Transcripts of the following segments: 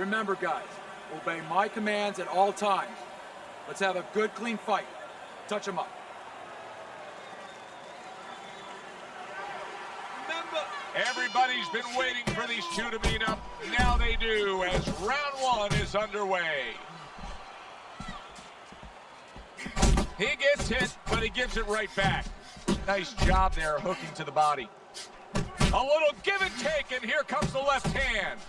Remember, guys, obey my commands at all times. Let's have a good, clean fight. Touch him up. Everybody's been waiting for these two to meet up. Now they do, as round one is underway. He gets hit, but he gives it right back. Nice job there, hooking to the body. A little give and take, and here comes the left hand.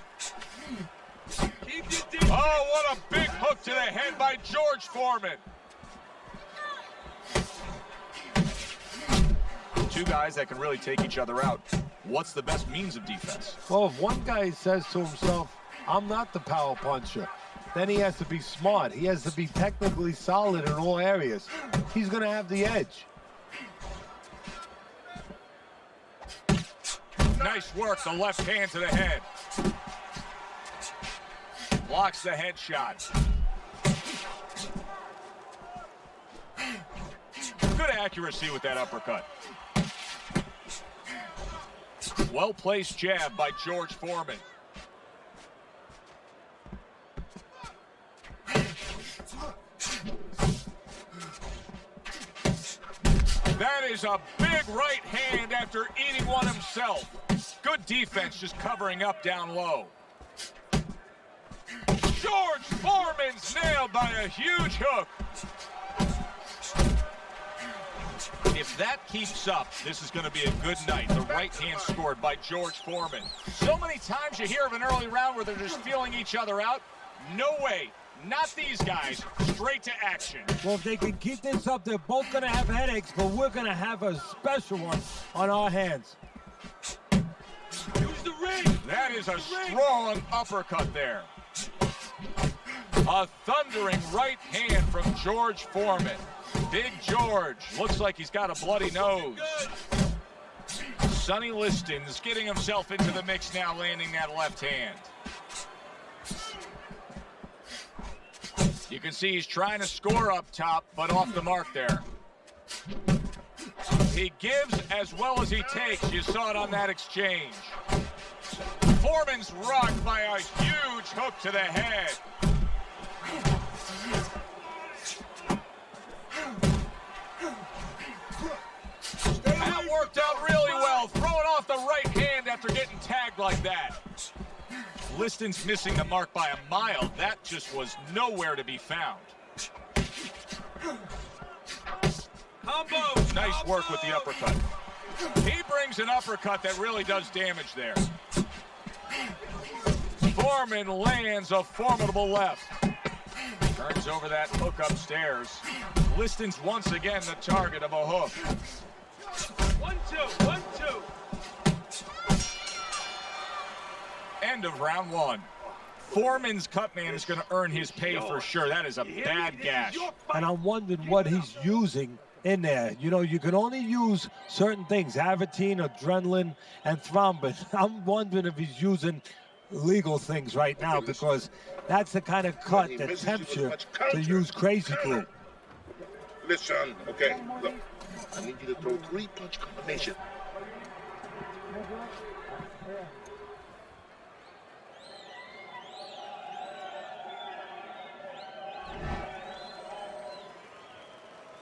Oh, what a big hook to the head by George Foreman. Two guys that can really take each other out. What's the best means of defense? Well, if one guy says to himself, I'm not the power puncher, then he has to be smart. He has to be technically solid in all areas. He's going to have the edge. Nice work, the left hand to the head. Blocks the headshot. Good accuracy with that uppercut. Well-placed jab by George Foreman. That is a big right hand after eating one himself. Good defense, just covering up down low. George Foreman's nailed by a huge hook. If that keeps up, this is going to be a good night. The right hand scored by George Foreman. So many times you hear of an early round where they're just feeling each other out. No way. Not these guys. Straight to action. Well, if they can keep this up, they're both going to have headaches, but we're going to have a special one on our hands. Use the ring. That is a strong uppercut there. A thundering right hand from George Foreman. Big George looks like he's got a bloody nose. Sonny Liston's getting himself into the mix now, landing that left hand. You can see he's trying to score up top, but off the mark there. He gives as well as he takes. You saw it on that exchange. Foreman's rocked by a huge hook to the head. That worked out really well, throwing off the right hand after getting tagged like that. Liston's missing the mark by a mile. That just was nowhere to be found. Combo. Nice work with the uppercut. He brings an uppercut that really does damage there. Foreman lands a formidable left. Turns over that hook upstairs. Liston's once again the target of a hook. 1-2, 1-2. End of round one. Foreman's cut man is going to earn his pay for sure. That is a bad gash. And I'm wondering what he's using in there. You know, you can only use certain things, Avatine, adrenaline, and thrombin. I'm wondering if he's using legal things right now, because that's the kind of cut that tempts you to use crazy glue. Listen, okay, look. I need you to throw 3-punch combination.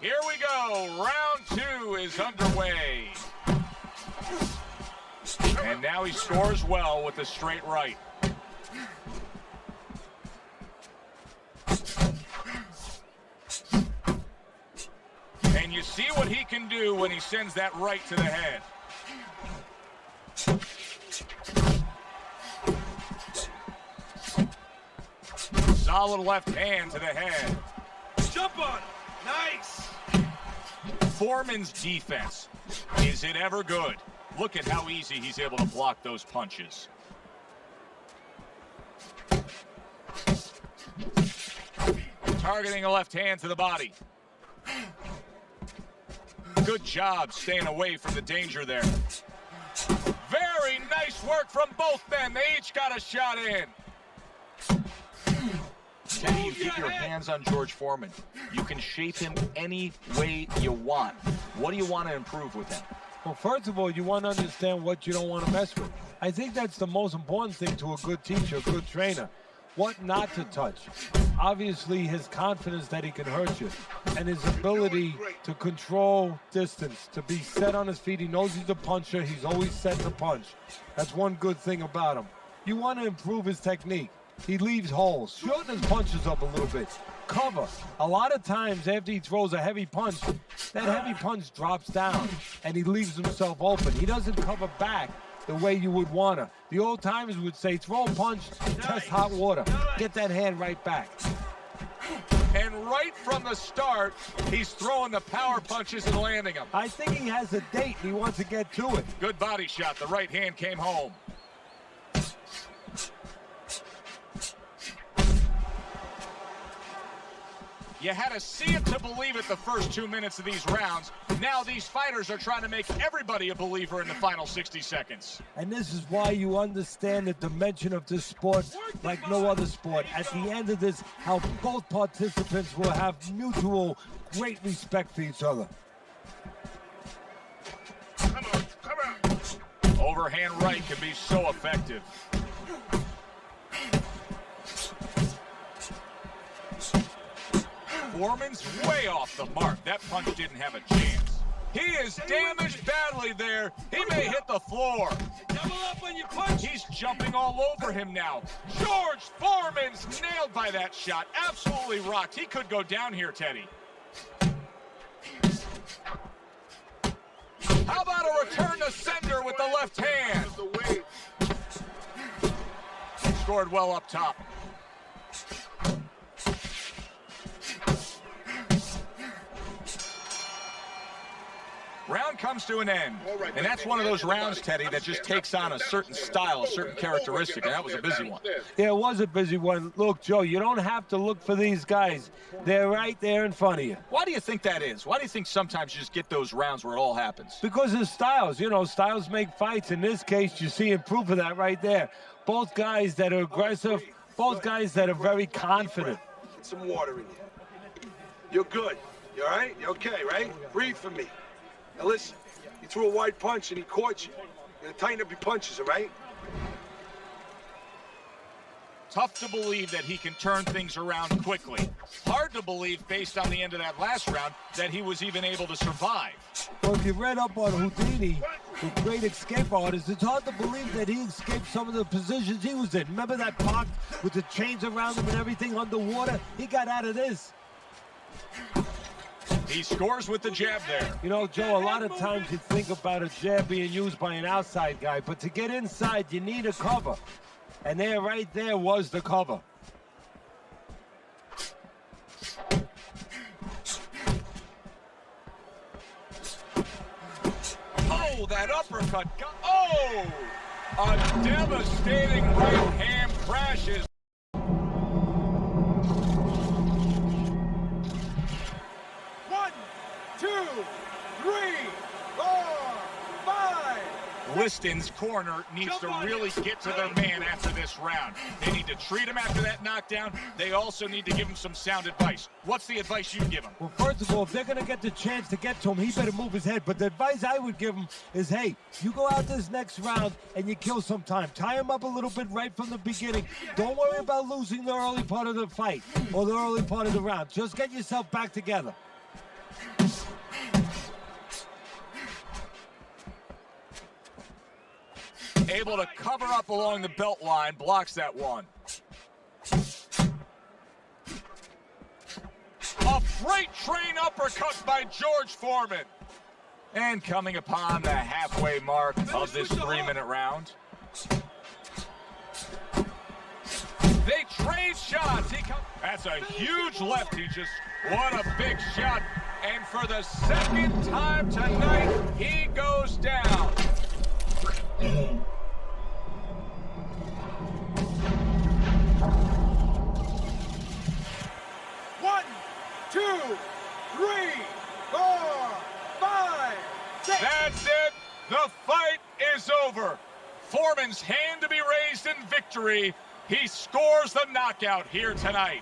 Here we go. Round two is underway. And now he scores well with a straight right. And you see what he can do when he sends that right to the head. Solid left hand to the head. Jump on it. Nice. Foreman's defense, is it ever good? Look at how easy he's able to block those punches. Targeting a left hand to the body. Good job staying away from the danger there. Very nice work from both men. They each got a shot in. Teddy, you get your hands on George Foreman. You can shape him any way you want. What do you want to improve with him? Well, first of all, you want to understand what you don't want to mess with. I think that's the most important thing to a good teacher, a good trainer. what not to touch. Obviously, his confidence that he can hurt you, and his ability to control distance, to be set on his feet. He knows he's a puncher. He's always set to punch. That's one good thing about him. You want to improve his technique. He leaves holes. Shorten his punches up a little bit. Cover. A lot of times after he throws a heavy punch, that heavy punch drops down and he leaves himself open. He doesn't cover back the way you would want to. The old timers would say, throw a punch, test hot water. Get that hand right back. And right from the start, he's throwing the power punches and landing them. I think he has a date and he wants to get to it. Good body shot. The right hand came home. You had to see it to believe it the first 2 minutes of these rounds. Now these fighters are trying to make everybody a believer in the final 60 seconds. And this is why you understand the dimension of this sport like no other sport. At the end of this, how both participants will have mutual great respect for each other. Come on, come on. Overhand right can be so effective. Foreman's way off the mark. That punch didn't have a chance. He is damaged badly there. He may hit the floor. Double up when you punch. He's jumping all over him now. George Foreman's nailed by that shot. Absolutely rocked. He could go down here, Teddy. How about a return to sender with the left hand? Scored well up top. Round comes to an end, and that's one of those rounds, Teddy, that just takes on a certain style, a certain characteristic, and that was a busy one. Yeah, it was a busy one. Look, Joe, you don't have to look for these guys. They're right there in front of you. Why do you think that is? Why do you think sometimes you just get those rounds where it all happens? Because of styles. You know, styles make fights. In this case, you see proof of that right there. Both guys that are aggressive, both guys that are very confident. Get some water in you. You're good. You all right? You okay, right? Breathe for me. Now listen, you threw a wide punch and he caught you. You're gonna tighten up your punches, all right? Tough to believe that he can turn things around quickly. Hard to believe, based on the end of that last round, that he was even able to survive. Well, if you read up on Houdini, the great escape artist, it's hard to believe that he escaped some of the positions he was in. Remember that park with the chains around him and everything underwater? He got out of this. He scores with the jab there. You know, Joe, a lot of times you think about a jab being used by an outside guy, but to get inside, you need a cover. And there, right there, was the cover. Oh, that uppercut. Oh! A devastating right hand crashes. Liston's corner needs to really get to their man after this round. They need to treat him after that knockdown. They also need to give him some sound advice. What's the advice you give him? Well, first of all, if they're going to get the chance to get to him, he better move his head. But the advice I would give him is, hey, you go out this next round and you kill some time. Tie him up a little bit right from the beginning. Don't worry about losing the early part of the fight or the early part of the round. Just get yourself back together. Able to cover up along the belt line, blocks that one. A freight train uppercut by George Foreman. And coming upon the halfway mark of this 3-minute round. They trade shots. That's a huge left. What a big shot. And for the second time tonight, he goes down. One, two, three, 4, 5, 6. That's it. The fight is over. Foreman's hand to be raised in victory. He scores the knockout here tonight.